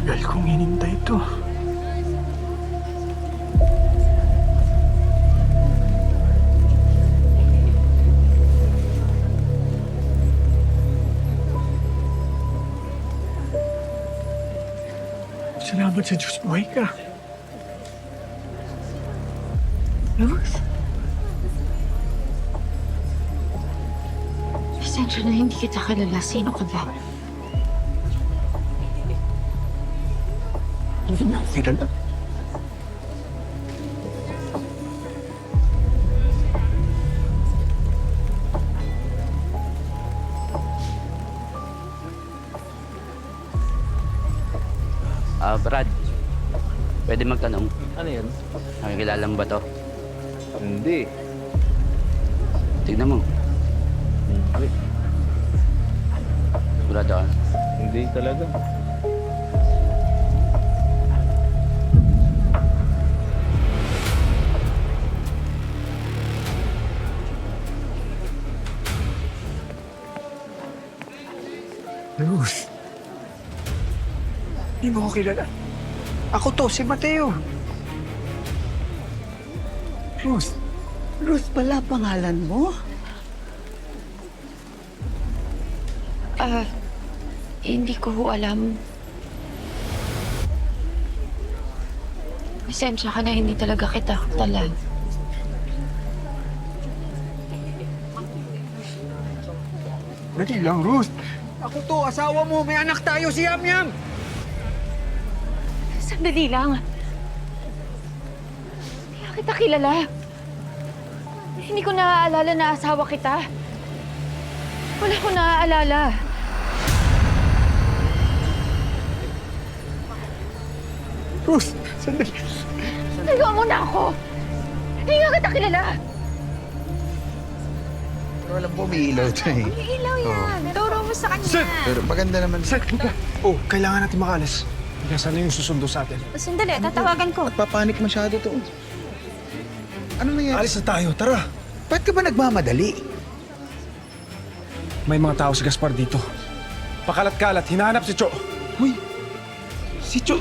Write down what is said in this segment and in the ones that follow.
Tagal kong hinintay to. Salamat sa Diyos, buhay ka. Ruth? Pasensya na, hindi kita kilala. Sino ka ba? Hindi na ako kilala. Brad, pwede magtanong, Ano yan? nakikilala mo ba to? Hindi. Tignan mo, Hindi. sigurado ka. Hindi talaga. Ruth. Hindi mo ko kilala. Ako to, si Mateo. Ruth. Ruth pala pangalan mo? Hindi ko ho alam. Pasensya ka na, hindi talaga kita kilala. Dali lang, Ruth. Ako to, asawa mo. May anak tayo, si Yam-Yam. Sandali lang. Hindi ka kita kilala. Hindi ko naaalala na asawa kita. Wala ko naaalala. Ruth, sandali. Nagawa mo na ako. Hindi nga kita kilala. Pero alam ko may ilaw ito eh. May ilaw yan. Turo mo sa kanya. Sir! Pero maganda naman. Sir, oh, kailangan natin makalis. Nasaan na yung susundo sa atin? Sandali, tatawagan ko. Papanik masyado to. Ano nangyari? Alis na tayo, tara. Ba't ka ba nagmamadali? May mga tao si Gaspar dito. Pakalat-kalat, hinahanap si Cho. Uy, si Cho,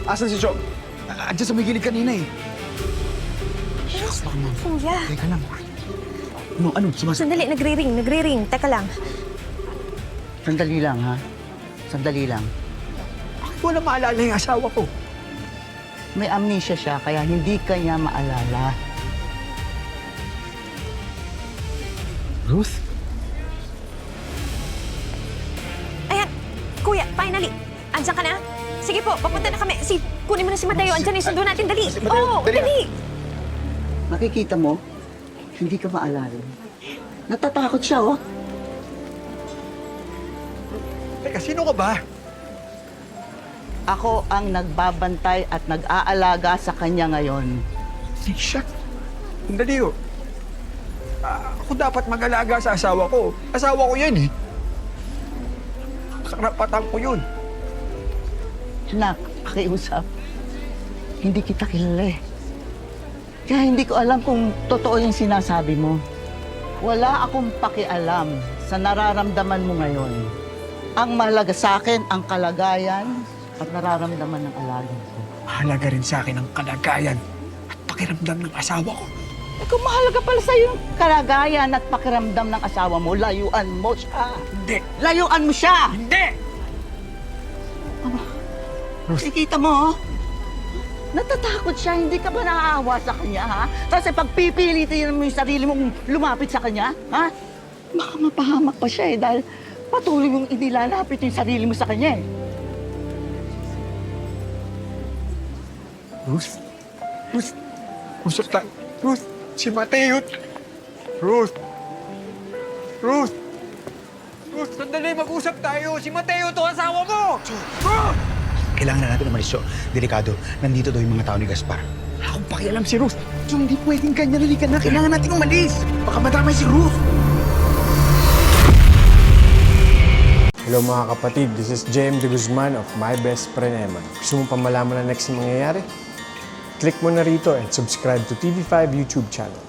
Asan si Cho? andyan sa may gilid kanina eh. Kuya, Teka lang. Ano? sandali, nagre-ring. Teka lang. Sandali lang, ha? Sandali lang. Wala maalala yung asawa ko. May amnesia siya, kaya hindi kanya maalala. Ruth? Ayan, kuya, finally. Andiyan ka na? Sige po, papunta na kami. Kunin mo na si Mateo. Andiyan na, sundo natin. Dali. Oo, dali. Nakikita mo, hindi ka maalala. Natatakot siya, oh. Teka, sino ka ba? Ako ang nagbabantay at nag-aalaga sa kanya ngayon. Siya? Sandali oh. Ako dapat mag-alaga sa asawa ko. Asawa ko yan eh. Karapatan ko yun. Anak, pakiusap. Hindi kita kilala eh. Kaya hindi ko alam kung totoo yung sinasabi mo. Wala akong pakialam sa nararamdaman mo ngayon. Ang mahalaga sa akin, ang kalagayan at nararamdaman ng alaga ko. Mahalaga rin sa akin ang kalagayan at pakiramdam ng asawa ko. Kung mahalaga pala sa'yo yung kalagayan at pakiramdam ng asawa mo, layuan mo siya. Hindi! Layuan mo siya! Hindi! Nakikita mo, oh. Natatakot siya, hindi ka ba naaawa sa kanya, ha? Kasi pagpipilitin mo yung sarili mong lumapit sa kanya, ha? Baka mapahamak pa siya, dahil patuloy mong inilalapit yung sarili mo sa kanya, eh. Ruth? Usap tayo. Ruth! Si Mateo! Ruth! Sandali, mag-usap tayo! Si Mateo to, asawa mo! Ruth! Kailangan na natin umalis, Cho. Delikado. Nandito daw yung mga tao ni Gaspar. Wala akong pakialam si Ruth. Cho, hindi pwedeng ganyan. Halika na. Kailangan natin umalis. Baka madamay si Ruth. Hello mga kapatid, this is JM De Guzman of My Best Friend Eman. Gusto mo pa malaman na next na mangyayari? Click mo na rito and subscribe to TV5 YouTube channel.